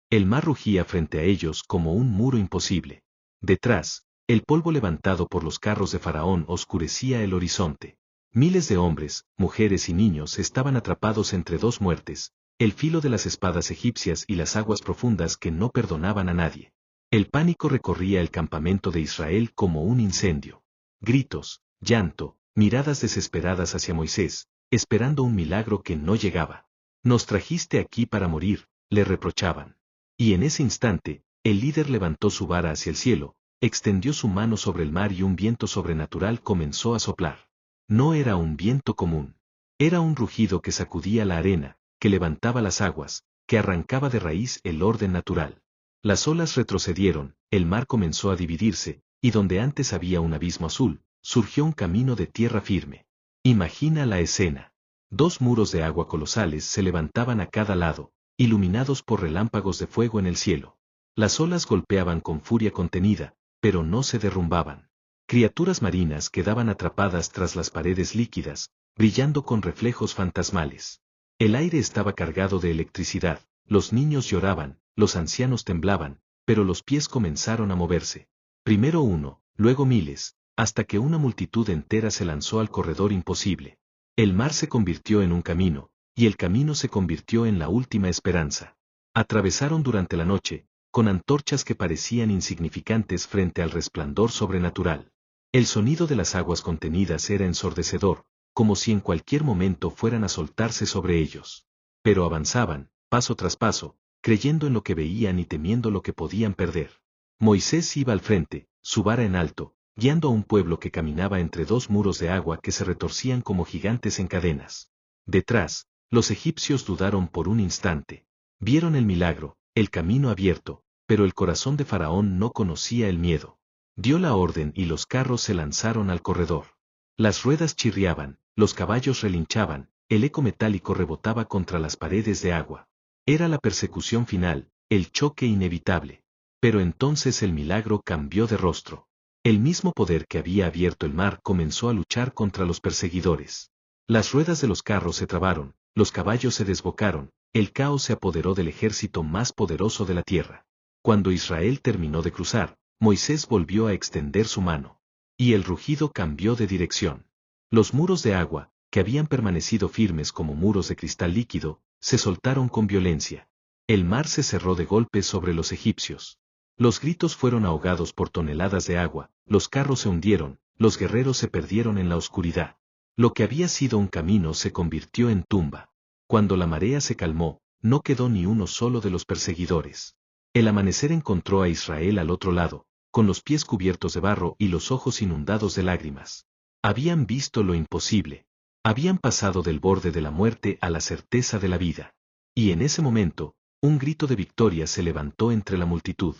El mar rugía frente a ellos como un muro imposible. Detrás, el polvo levantado por los carros de Faraón oscurecía el horizonte. Miles de hombres, mujeres y niños estaban atrapados entre dos muertes, el filo de las espadas egipcias y las aguas profundas que no perdonaban a nadie. El pánico recorría el campamento de Israel como un incendio. Gritos, llanto, miradas desesperadas hacia Moisés, esperando un milagro que no llegaba. Nos trajiste aquí para morir, le reprochaban. Y en ese instante, el líder levantó su vara hacia el cielo, extendió su mano sobre el mar y un viento sobrenatural comenzó a soplar. No era un viento común. Era un rugido que sacudía la arena, que levantaba las aguas, que arrancaba de raíz el orden natural. Las olas retrocedieron, el mar comenzó a dividirse, y donde antes había un abismo azul, surgió un camino de tierra firme. Imagina la escena. Dos muros de agua colosales se levantaban a cada lado, iluminados por relámpagos de fuego en el cielo. Las olas golpeaban con furia contenida, pero no se derrumbaban. Criaturas marinas quedaban atrapadas tras las paredes líquidas, brillando con reflejos fantasmales. El aire estaba cargado de electricidad, los niños lloraban, los ancianos temblaban, pero los pies comenzaron a moverse. Primero uno, luego miles, hasta que una multitud entera se lanzó al corredor imposible. El mar se convirtió en un camino, y el camino se convirtió en la última esperanza. Atravesaron durante la noche, con antorchas que parecían insignificantes frente al resplandor sobrenatural. El sonido de las aguas contenidas era ensordecedor, como si en cualquier momento fueran a soltarse sobre ellos. Pero avanzaban, paso tras paso, creyendo en lo que veían y temiendo lo que podían perder. Moisés iba al frente, su vara en alto, guiando a un pueblo que caminaba entre dos muros de agua que se retorcían como gigantes en cadenas. Detrás, los egipcios dudaron por un instante. Vieron el milagro, el camino abierto, pero el corazón de Faraón no conocía el miedo. Dio la orden y los carros se lanzaron al corredor. Las ruedas chirriaban, los caballos relinchaban, el eco metálico rebotaba contra las paredes de agua. Era la persecución final, el choque inevitable. Pero entonces el milagro cambió de rostro. El mismo poder que había abierto el mar comenzó a luchar contra los perseguidores. Las ruedas de los carros se trabaron, los caballos se desbocaron, el caos se apoderó del ejército más poderoso de la tierra. Cuando Israel terminó de cruzar, Moisés volvió a extender su mano. Y el rugido cambió de dirección. Los muros de agua, que habían permanecido firmes como muros de cristal líquido, se soltaron con violencia. El mar se cerró de golpe sobre los egipcios. Los gritos fueron ahogados por toneladas de agua, los carros se hundieron, los guerreros se perdieron en la oscuridad. Lo que había sido un camino se convirtió en tumba. Cuando la marea se calmó, no quedó ni uno solo de los perseguidores. El amanecer encontró a Israel al otro lado, con los pies cubiertos de barro y los ojos inundados de lágrimas. Habían visto lo imposible. Habían pasado del borde de la muerte a la certeza de la vida. Y en ese momento, un grito de victoria se levantó entre la multitud.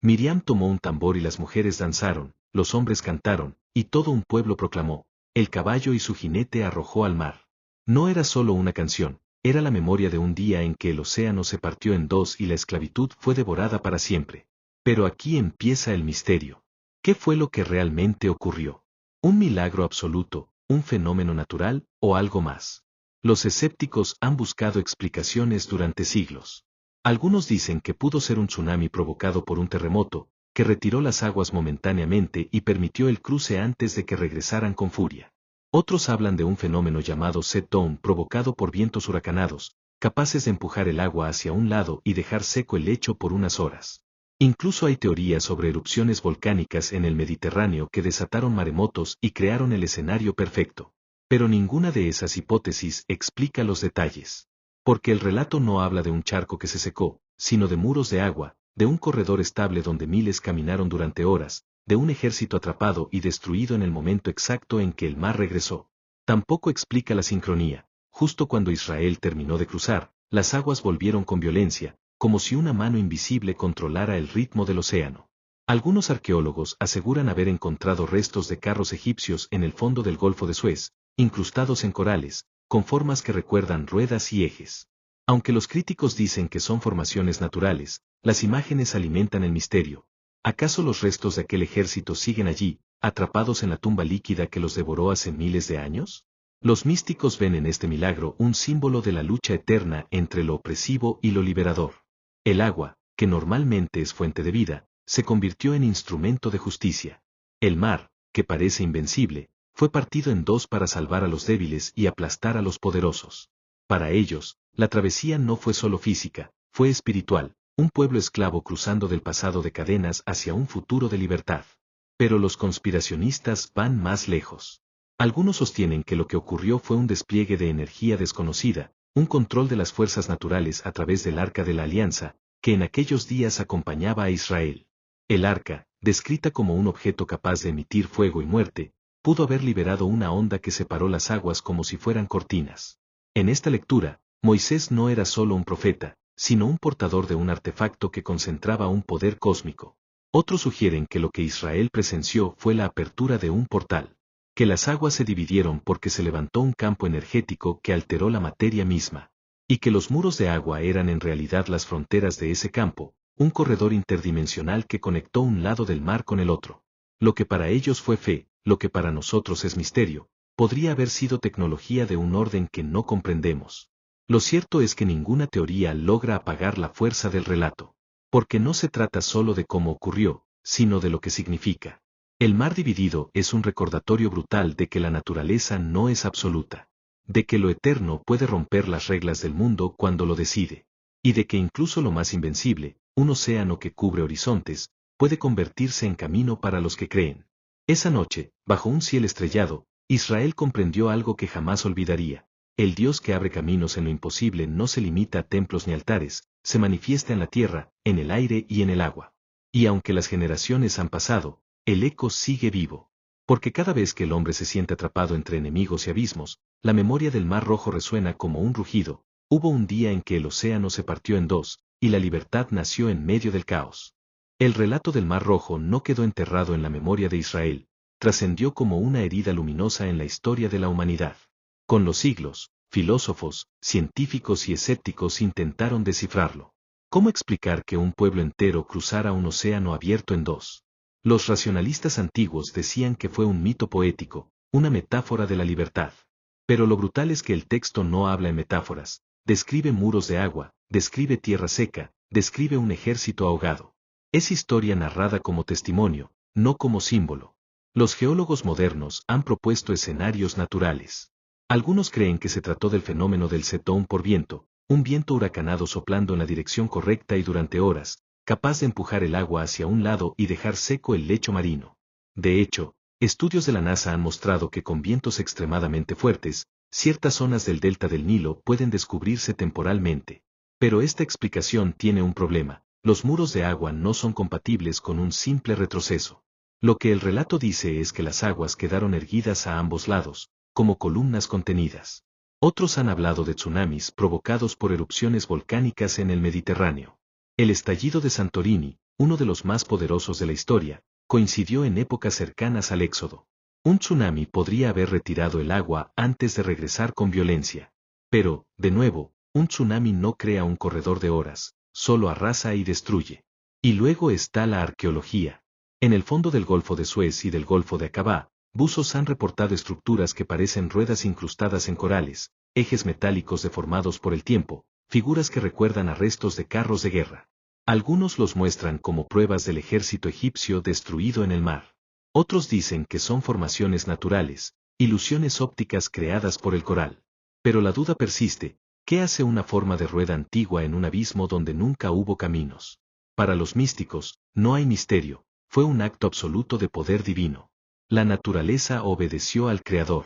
Miriam tomó un tambor y las mujeres danzaron, los hombres cantaron, y todo un pueblo proclamó: el caballo y su jinete arrojó al mar. No era solo una canción, era la memoria de un día en que el océano se partió en dos y la esclavitud fue devorada para siempre. Pero aquí empieza el misterio. ¿Qué fue lo que realmente ocurrió? ¿Un milagro absoluto, un fenómeno natural, o algo más? Los escépticos han buscado explicaciones durante siglos. Algunos dicen que pudo ser un tsunami provocado por un terremoto, que retiró las aguas momentáneamente y permitió el cruce antes de que regresaran con furia. Otros hablan de un fenómeno llamado set-down provocado por vientos huracanados, capaces de empujar el agua hacia un lado y dejar seco el lecho por unas horas. Incluso hay teorías sobre erupciones volcánicas en el Mediterráneo que desataron maremotos y crearon el escenario perfecto. Pero ninguna de esas hipótesis explica los detalles. Porque el relato no habla de un charco que se secó, sino de muros de agua, de un corredor estable donde miles caminaron durante horas, de un ejército atrapado y destruido en el momento exacto en que el mar regresó. Tampoco explica la sincronía. Justo cuando Israel terminó de cruzar, las aguas volvieron con violencia, como si una mano invisible controlara el ritmo del océano. Algunos arqueólogos aseguran haber encontrado restos de carros egipcios en el fondo del Golfo de Suez, incrustados en corales, con formas que recuerdan ruedas y ejes. Aunque los críticos dicen que son formaciones naturales, las imágenes alimentan el misterio. ¿Acaso los restos de aquel ejército siguen allí, atrapados en la tumba líquida que los devoró hace miles de años? Los místicos ven en este milagro un símbolo de la lucha eterna entre lo opresivo y lo liberador. El agua, que normalmente es fuente de vida, se convirtió en instrumento de justicia. El mar, que parece invencible, fue partido en dos para salvar a los débiles y aplastar a los poderosos. Para ellos, la travesía no fue solo física, fue espiritual, un pueblo esclavo cruzando del pasado de cadenas hacia un futuro de libertad. Pero los conspiracionistas van más lejos. Algunos sostienen que lo que ocurrió fue un despliegue de energía desconocida, un control de las fuerzas naturales a través del Arca de la Alianza, que en aquellos días acompañaba a Israel. El arca, descrita como un objeto capaz de emitir fuego y muerte, pudo haber liberado una onda que separó las aguas como si fueran cortinas. En esta lectura, Moisés no era solo un profeta, sino un portador de un artefacto que concentraba un poder cósmico. Otros sugieren que lo que Israel presenció fue la apertura de un portal, que las aguas se dividieron porque se levantó un campo energético que alteró la materia misma, y que los muros de agua eran en realidad las fronteras de ese campo, un corredor interdimensional que conectó un lado del mar con el otro. Lo que para ellos fue fe, lo que para nosotros es misterio, podría haber sido tecnología de un orden que no comprendemos. Lo cierto es que ninguna teoría logra apagar la fuerza del relato, porque no se trata solo de cómo ocurrió, sino de lo que significa. El mar dividido es un recordatorio brutal de que la naturaleza no es absoluta, de que lo eterno puede romper las reglas del mundo cuando lo decide, y de que incluso lo más invencible, un océano que cubre horizontes, puede convertirse en camino para los que creen. Esa noche, bajo un cielo estrellado, Israel comprendió algo que jamás olvidaría. El Dios que abre caminos en lo imposible no se limita a templos ni altares, se manifiesta en la tierra, en el aire y en el agua. Y aunque las generaciones han pasado, el eco sigue vivo. Porque cada vez que el hombre se siente atrapado entre enemigos y abismos, la memoria del Mar Rojo resuena como un rugido. Hubo un día en que el océano se partió en dos, y la libertad nació en medio del caos. El relato del Mar Rojo no quedó enterrado en la memoria de Israel, trascendió como una herida luminosa en la historia de la humanidad. Con los siglos, filósofos, científicos y escépticos intentaron descifrarlo. ¿Cómo explicar que un pueblo entero cruzara un océano abierto en dos? Los racionalistas antiguos decían que fue un mito poético, una metáfora de la libertad. Pero lo brutal es que el texto no habla en metáforas, describe muros de agua, describe tierra seca, describe un ejército ahogado. Es historia narrada como testimonio, no como símbolo. Los geólogos modernos han propuesto escenarios naturales. Algunos creen que se trató del fenómeno del setón por viento, un viento huracanado soplando en la dirección correcta y durante horas, capaz de empujar el agua hacia un lado y dejar seco el lecho marino. De hecho, estudios de la NASA han mostrado que con vientos extremadamente fuertes, ciertas zonas del delta del Nilo pueden descubrirse temporalmente. Pero esta explicación tiene un problema: los muros de agua no son compatibles con un simple retroceso. Lo que el relato dice es que las aguas quedaron erguidas a ambos lados, como columnas contenidas. Otros han hablado de tsunamis provocados por erupciones volcánicas en el Mediterráneo. El estallido de Santorini, uno de los más poderosos de la historia, coincidió en épocas cercanas al Éxodo. Un tsunami podría haber retirado el agua antes de regresar con violencia. Pero, de nuevo, un tsunami no crea un corredor de horas, solo arrasa y destruye. Y luego está la arqueología. En el fondo del Golfo de Suez y del Golfo de Aqaba, buzos han reportado estructuras que parecen ruedas incrustadas en corales, ejes metálicos deformados por el tiempo, figuras que recuerdan a restos de carros de guerra. Algunos los muestran como pruebas del ejército egipcio destruido en el mar. Otros dicen que son formaciones naturales, ilusiones ópticas creadas por el coral. Pero la duda persiste: ¿qué hace una forma de rueda antigua en un abismo donde nunca hubo caminos? Para los místicos, no hay misterio, fue un acto absoluto de poder divino. La naturaleza obedeció al Creador.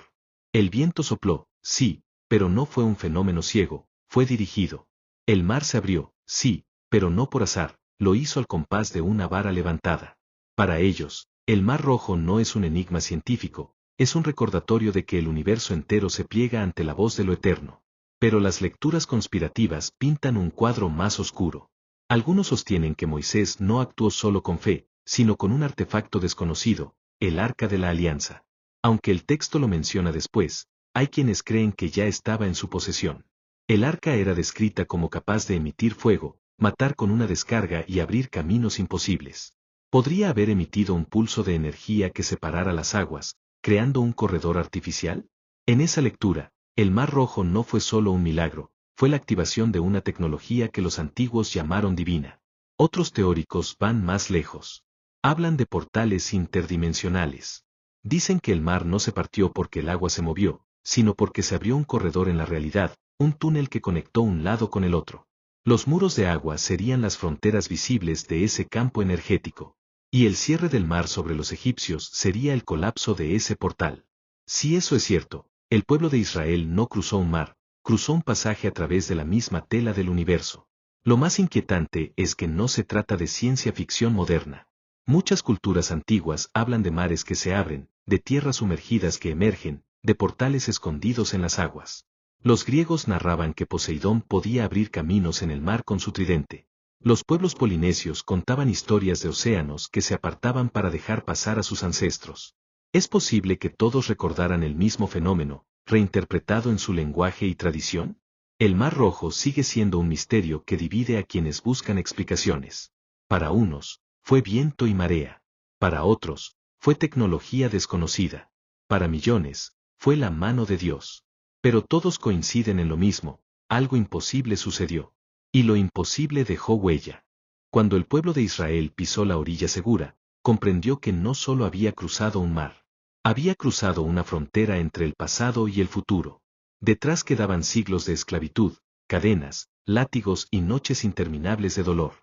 El viento sopló, sí, pero no fue un fenómeno ciego, fue dirigido. El mar se abrió, sí, pero no por azar, lo hizo al compás de una vara levantada. Para ellos, el Mar Rojo no es un enigma científico, es un recordatorio de que el universo entero se pliega ante la voz de lo eterno. Pero las lecturas conspirativas pintan un cuadro más oscuro. Algunos sostienen que Moisés no actuó solo con fe, sino con un artefacto desconocido, el Arca de la Alianza. Aunque el texto lo menciona después, hay quienes creen que ya estaba en su posesión. El arca era descrita como capaz de emitir fuego, matar con una descarga y abrir caminos imposibles. ¿Podría haber emitido un pulso de energía que separara las aguas, creando un corredor artificial? En esa lectura, el Mar Rojo no fue solo un milagro, fue la activación de una tecnología que los antiguos llamaron divina. Otros teóricos van más lejos. Hablan de portales interdimensionales. Dicen que el mar no se partió porque el agua se movió, sino porque se abrió un corredor en la realidad, un túnel que conectó un lado con el otro. Los muros de agua serían las fronteras visibles de ese campo energético. Y el cierre del mar sobre los egipcios sería el colapso de ese portal. Si eso es cierto, el pueblo de Israel no cruzó un mar, cruzó un pasaje a través de la misma tela del universo. Lo más inquietante es que no se trata de ciencia ficción moderna. Muchas culturas antiguas hablan de mares que se abren, de tierras sumergidas que emergen, de portales escondidos en las aguas. Los griegos narraban que Poseidón podía abrir caminos en el mar con su tridente. Los pueblos polinesios contaban historias de océanos que se apartaban para dejar pasar a sus ancestros. ¿Es posible que todos recordaran el mismo fenómeno, reinterpretado en su lenguaje y tradición? El Mar Rojo sigue siendo un misterio que divide a quienes buscan explicaciones. Para unos, fue viento y marea. Para otros, fue tecnología desconocida. Para millones, fue la mano de Dios. Pero todos coinciden en lo mismo, algo imposible sucedió. Y lo imposible dejó huella. Cuando el pueblo de Israel pisó la orilla segura, comprendió que no solo había cruzado un mar. Había cruzado una frontera entre el pasado y el futuro. Detrás quedaban siglos de esclavitud, cadenas, látigos y noches interminables de dolor.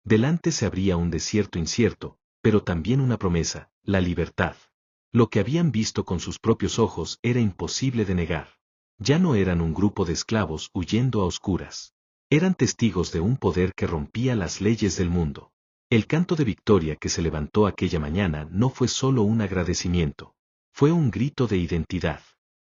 Delante se abría un desierto incierto, pero también una promesa, la libertad. Lo que habían visto con sus propios ojos era imposible de negar. Ya no eran un grupo de esclavos huyendo a oscuras. Eran testigos de un poder que rompía las leyes del mundo. El canto de victoria que se levantó aquella mañana no fue solo un agradecimiento. Fue un grito de identidad.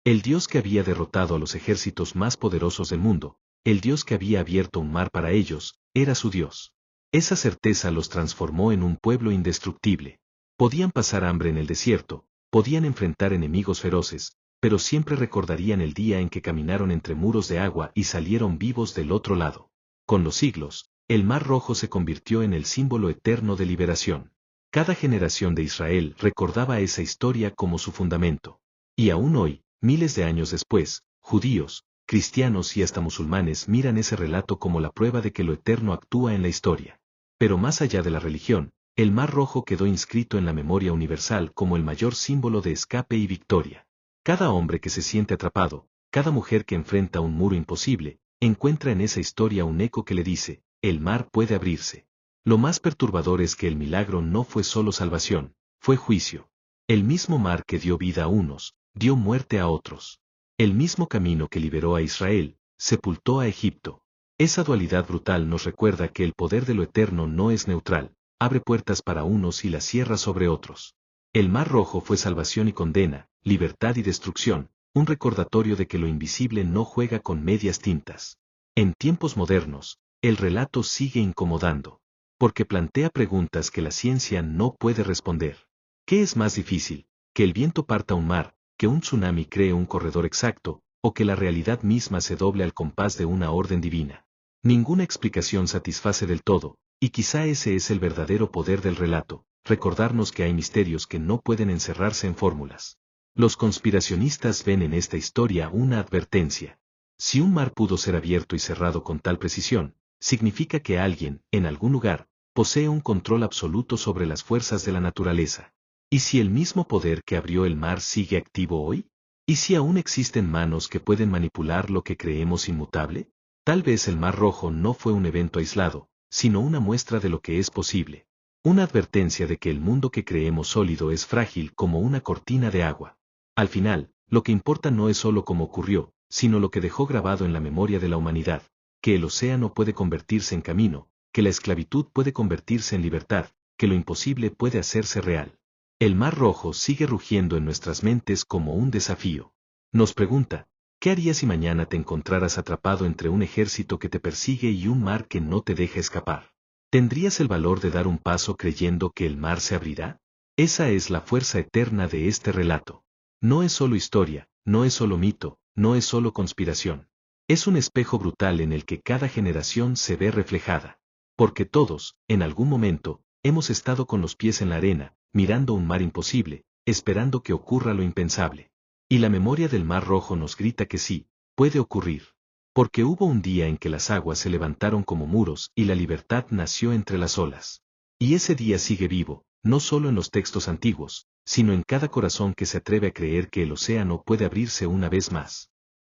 El Dios que había derrotado a los ejércitos más poderosos del mundo, el Dios que había abierto un mar para ellos, era su Dios. Esa certeza los transformó en un pueblo indestructible. Podían pasar hambre en el desierto, podían enfrentar enemigos feroces, pero siempre recordarían el día en que caminaron entre muros de agua y salieron vivos del otro lado. Con los siglos, el Mar Rojo se convirtió en el símbolo eterno de liberación. Cada generación de Israel recordaba esa historia como su fundamento. Y aún hoy, miles de años después, judíos, cristianos y hasta musulmanes miran ese relato como la prueba de que lo eterno actúa en la historia. Pero más allá de la religión, el Mar Rojo quedó inscrito en la memoria universal como el mayor símbolo de escape y victoria. Cada hombre que se siente atrapado, cada mujer que enfrenta un muro imposible, encuentra en esa historia un eco que le dice, el mar puede abrirse. Lo más perturbador es que el milagro no fue solo salvación, fue juicio. El mismo mar que dio vida a unos, dio muerte a otros. El mismo camino que liberó a Israel, sepultó a Egipto. Esa dualidad brutal nos recuerda que el poder de lo eterno no es neutral, abre puertas para unos y las cierra sobre otros. El Mar Rojo fue salvación y condena, libertad y destrucción, un recordatorio de que lo invisible no juega con medias tintas. En tiempos modernos, el relato sigue incomodando, porque plantea preguntas que la ciencia no puede responder. ¿Qué es más difícil, que el viento parta un mar, que un tsunami cree un corredor exacto, o que la realidad misma se doble al compás de una orden divina? Ninguna explicación satisface del todo, y quizá ese es el verdadero poder del relato, recordarnos que hay misterios que no pueden encerrarse en fórmulas. Los conspiracionistas ven en esta historia una advertencia. Si un mar pudo ser abierto y cerrado con tal precisión, significa que alguien, en algún lugar, posee un control absoluto sobre las fuerzas de la naturaleza. ¿Y si el mismo poder que abrió el mar sigue activo hoy? ¿Y si aún existen manos que pueden manipular lo que creemos inmutable? Tal vez el Mar Rojo no fue un evento aislado, sino una muestra de lo que es posible. Una advertencia de que el mundo que creemos sólido es frágil como una cortina de agua. Al final, lo que importa no es solo cómo ocurrió, sino lo que dejó grabado en la memoria de la humanidad, que el océano puede convertirse en camino, que la esclavitud puede convertirse en libertad, que lo imposible puede hacerse real. El Mar Rojo sigue rugiendo en nuestras mentes como un desafío. Nos pregunta, ¿qué harías si mañana te encontraras atrapado entre un ejército que te persigue y un mar que no te deja escapar? ¿Tendrías el valor de dar un paso creyendo que el mar se abrirá? Esa es la fuerza eterna de este relato. No es solo historia, no es solo mito, no es solo conspiración. Es un espejo brutal en el que cada generación se ve reflejada. Porque todos, en algún momento, hemos estado con los pies en la arena, mirando un mar imposible, esperando que ocurra lo impensable. Y la memoria del Mar Rojo nos grita que sí, puede ocurrir. Porque hubo un día en que las aguas se levantaron como muros y la libertad nació entre las olas. Y ese día sigue vivo, no solo en los textos antiguos, sino en cada corazón que se atreve a creer que el océano puede abrirse una vez más.